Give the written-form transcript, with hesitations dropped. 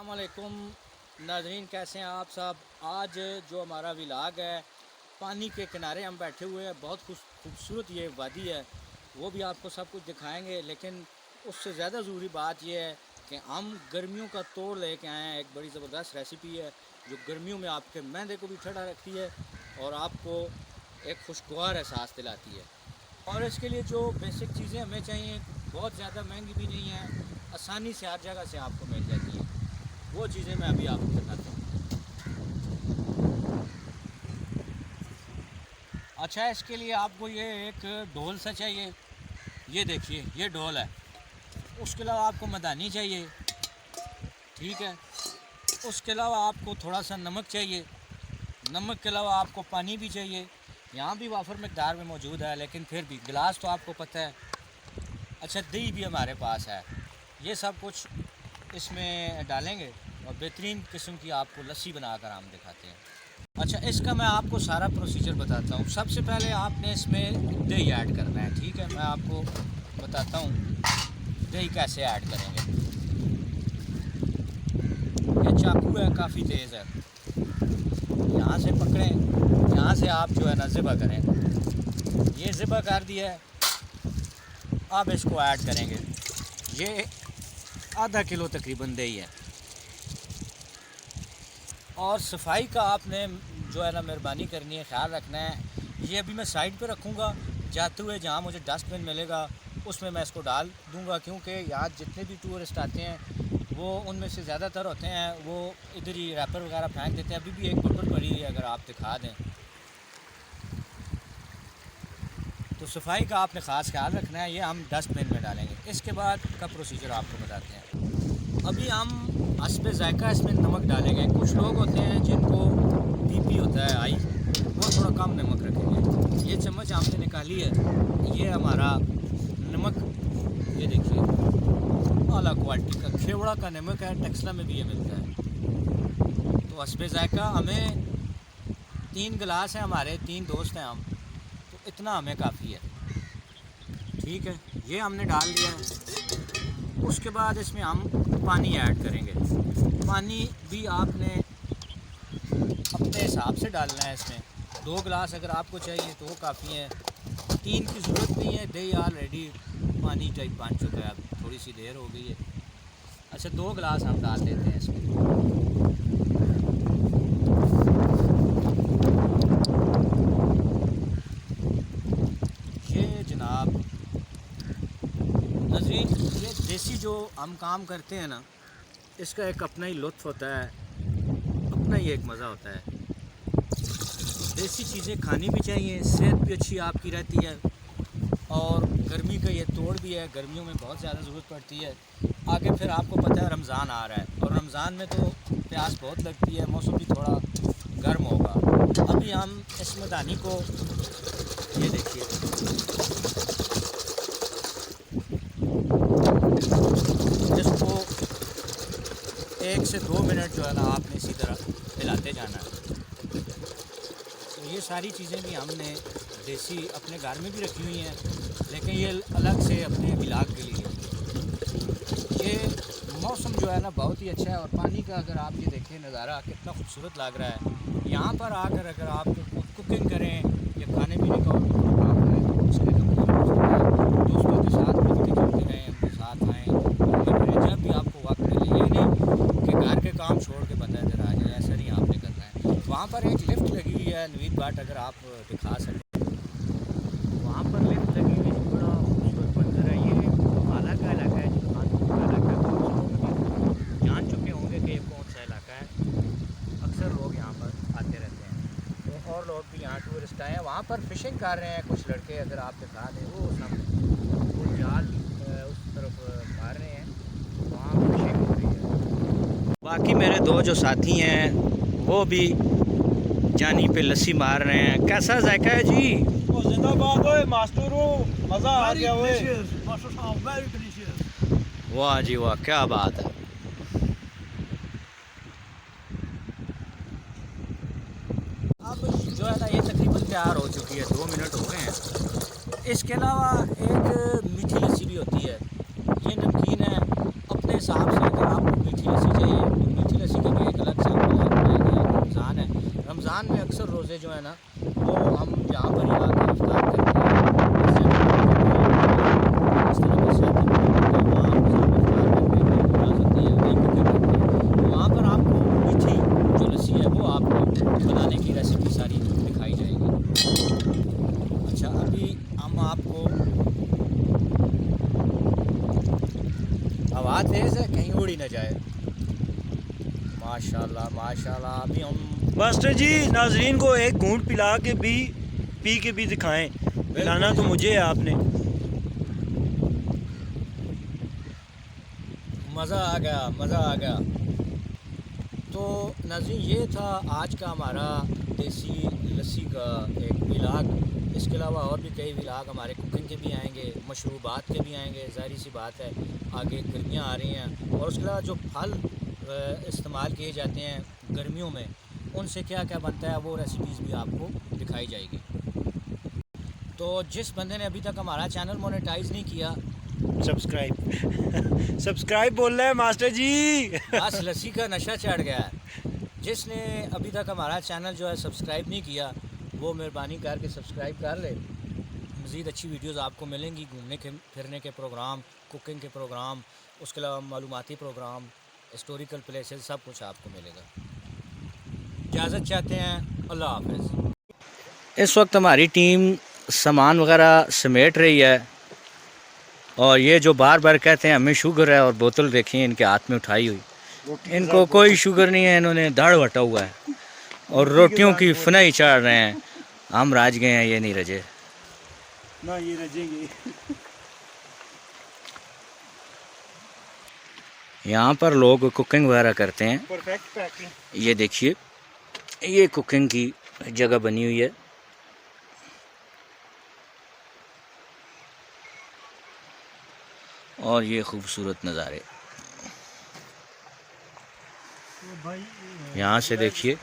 अस्सलामुअलैकुम नाज़रीन, कैसे हैं आप सब। आज जो हमारा विलाग है, पानी के किनारे हम बैठे हुए हैं। बहुत खूबसूरत ये वादी है, वो भी आपको सब कुछ दिखाएंगे। लेकिन उससे ज़्यादा ज़रूरी बात यह है कि हम गर्मियों का तोड़ लेके आए हैं। एक बड़ी ज़बरदस्त रेसिपी है जो गर्मियों में आपके मैदे को भी ठंडा रखती है और आपको एक खुशगवार एहसास दिलाती है। और इसके लिए जो बेसिक चीज़ें हमें चाहिए, बहुत ज़्यादा महंगी भी नहीं है, आसानी से हर जगह से आपको मिल जाती है। वो चीज़ें मैं अभी आपको बताता हूँ। अच्छा, इसके लिए आपको ये एक ढोल सा चाहिए। ये देखिए, ये ढोल है। उसके अलावा आपको मदानी चाहिए, ठीक है। उसके अलावा आपको थोड़ा सा नमक चाहिए। नमक के अलावा आपको पानी भी चाहिए। यहाँ भी वाफर मकदार में मौजूद है, लेकिन फिर भी गिलास तो आपको पता है। अच्छा, दही भी हमारे पास है। ये सब कुछ इसमें डालेंगे और बेहतरीन किस्म की आपको लस्सी बनाकर हम दिखाते हैं। अच्छा, इसका मैं आपको सारा प्रोसीजर बताता हूँ। सबसे पहले आपने इसमें दही ऐड करना है, ठीक है। मैं आपको बताता हूँ दही कैसे ऐड करेंगे। ये चाकू है, काफ़ी तेज़ है। यहाँ से पकड़ें, यहाँ से आप जो है ना ज़िबा करें। ये ज़िबा कर दिया है। अब इसको ऐड करेंगे। ये आधा किलो तकरीबन दही है। और सफाई का आपने जो है ना मेहरबानी करनी है, ख्याल रखना है। ये अभी मैं साइड पे रखूँगा, जाते हुए जहाँ मुझे डस्टबिन मिलेगा उसमें मैं इसको डाल दूँगा, क्योंकि यहाँ जितने भी टूरिस्ट आते हैं वो उनमें से ज़्यादातर होते हैं वो इधर ही रैपर वगैरह फेंक देते हैं। अभी भी एक बोतल पड़ी हुई है, अगर आप दिखा दें तो। सफाई का आपने ख़ास ख्याल रखना है। ये हम डस्टबिन में डालेंगे। इसके बाद का प्रोसीजर आपको बताते हैं। अभी हम हस्बे ज़ायका इसमें नमक डालेंगे। कुछ लोग होते हैं जिनको बीपी होता है हाई, वो थोड़ा कम नमक रखेंगे। ये चम्मच हमने निकाली है, ये हमारा नमक, ये देखिए आला क्वालिटी का खेवड़ा का नमक है। टेक्सला में भी ये मिलता है। तो हस्बे ज़ायका हमें 3 गिलास हैं, हमारे 3 दोस्त हैं हम, तो इतना हमें काफ़ी है, ठीक है। ये हमने डाल दिया है। उसके बाद इसमें हम पानी ऐड करेंगे। पानी भी आपने अपने हिसाब से डालना है। इसमें 2 गिलास अगर आपको चाहिए तो वो काफ़ी है, 3 की ज़रूरत नहीं है। दही ऑलरेडी पानी टाइप बन चुका है, अब थोड़ी सी देर हो गई है। अच्छा, 2 गिलास हम डाल देते हैं इसमें। ये जनाब नाज़रीन, ये देसी जो हम काम करते हैं ना, इसका एक अपना ही लुत्फ़ होता है, अपना ही एक मज़ा होता है। देसी चीज़ें खानी भी चाहिए, सेहत भी अच्छी आपकी रहती है। और गर्मी का ये तोड़ भी है, गर्मियों में बहुत ज़्यादा ज़रूरत पड़ती है। आगे फिर आपको पता है रमज़ान आ रहा है, और रमज़ान में तो प्यास बहुत लगती है, मौसम भी थोड़ा गर्म होगा। अभी हम इस मदानी को, ये देखिए, इसको 1 से 2 मिनट जो है ना आपने इसी तरह हिलाते जाना है। तो ये सारी चीज़ें भी हमने देसी अपने घर में भी रखी हुई हैं, लेकिन ये अलग से अपने विलाग के लिए। ये मौसम जो है ना बहुत ही अच्छा है, और पानी का अगर आप ये देखें नज़ारा कितना खूबसूरत लग रहा है। यहाँ पर आकर अगर आप कुकिंग करें या खाने पीने का काम करें तो उसके दोस्तों के साथ मिलते जुलते रहें, उनके साथ आएँ, जब भी आपको वक्त मिले। ये नहीं कि घर के काम छोड़ के बंदा इधर आ जाए, ऐसा नहीं आपने करना है। वहाँ पर एक लिफ्ट लगी हुई है नवीद बाट, अगर आप दिखा सकें। वहाँ पर लिफ्ट लगी हुई, बड़ा खूबसूरत मंजर है। ये अम्बाला का इलाका है, जो कानपुर का इलाका है। जान चुके होंगे कि ये कौन सा इलाका है। अक्सर लोग यहाँ पर आते रहते हैं, तो और लोग भी यहाँ टूरिस्ट आए हैं। वहाँ पर फ़िशिंग कर रहे हैं कुछ लड़के, अगर आप दिखा दें वो सामने वो जाल उस तरफ मार रहे हैं, वहाँ फ़िशिंग हो रही है। बाकी मेरे 2 जो साथी हैं वो भी जानी पे लस्सी मार रहे हैं। कैसा जायका है जी? जिंदाबाद ओए मास्टरो, मजा आ गया ओए। वाह जी वाह, क्या बात है। अब जो है ना ये तकरीबन तैयार हो चुकी है, 2 मिनट हो गए हैं। इसके अलावा एक मीठी लस्सी भी होती है, ये नमकीन है। अपने हिसाब से अगर आपको मीठी लस्सी चाहिए रोज़े जो है ना वो हम जहाँ पर ही आकर इफ्तार करते हैं, इस तरह के साथ वहाँ हम सब इफ्तार करके खा सकते हैं, वहीं कुकिंग करते हैं। तो वहाँ पर आपको मीठी जो लस्सी है वो आपको बनाने की रेसिपी सारी दिखाई जाएगी। अच्छा, अभी हम आपको हवा तेज़ है, कहीं उड़ ही ना जाए। माशाल्लाह माशाल्लाह। अभी हम मास्टर जी नाजरीन को एक घूंट पिला के भी पी के भी दिखाएं। पिलाना तो मुझे है आपने। मज़ा आ गया, मज़ा आ गया। तो नाज़रीन ये था आज का हमारा देसी लस्सी का एक व्लॉग। इसके अलावा और भी कई व्लॉग हमारे कुकिंग के भी आएंगे, मशरूबात के भी आएंगे। ज़ाहिर सी बात है आगे गर्मियाँ आ रही हैं, और उसके अलावा जो फल इस्तेमाल किए जाते हैं गर्मियों में, उनसे क्या क्या बनता है वो रेसिपीज़ भी आपको दिखाई जाएगी। तो जिस बंदे ने अभी तक हमारा चैनल मोनेटाइज़ नहीं किया, सब्सक्राइब बोल रहे हैं मास्टर जी। बस लस्सी का नशा चढ़ गया है। जिसने अभी तक हमारा चैनल जो है सब्सक्राइब नहीं किया, वो मेहरबानी करके सब्सक्राइब कर ले। मज़ीद अच्छी वीडियोज़ आपको मिलेंगी, घूमने के फिरने के प्रोग्राम, कुकिंग के प्रोग्राम, उसके अलावा मालूमाती प्रोग्राम, हिस्टोरिकल प्लेसेस, सब कुछ आपको मिलेगा। इजाज़त चाहते हैं, अल्लाह हाफ़िज़। इस वक्त हमारी टीम सामान वगैरह समेट रही है, और ये जो बार बार कहते हैं हमें शुगर है, और बोतल देखिए इनके हाथ में उठाई हुई, इनको कोई शुगर नहीं है, इन्होंने दाढ़ वटा हुआ है और रोटियों की फनाई चाड़ रहे हैं। हम राज गए हैं, ये नहीं रजे ना, ये रजेंगे। यहाँ पर लोग कुकिंग वगैरह करते हैं। Perfect packing. ये देखिए, ये कुकिंग की जगह बनी हुई है। और ये खूबसूरत नज़ारे यहाँ से देखिए।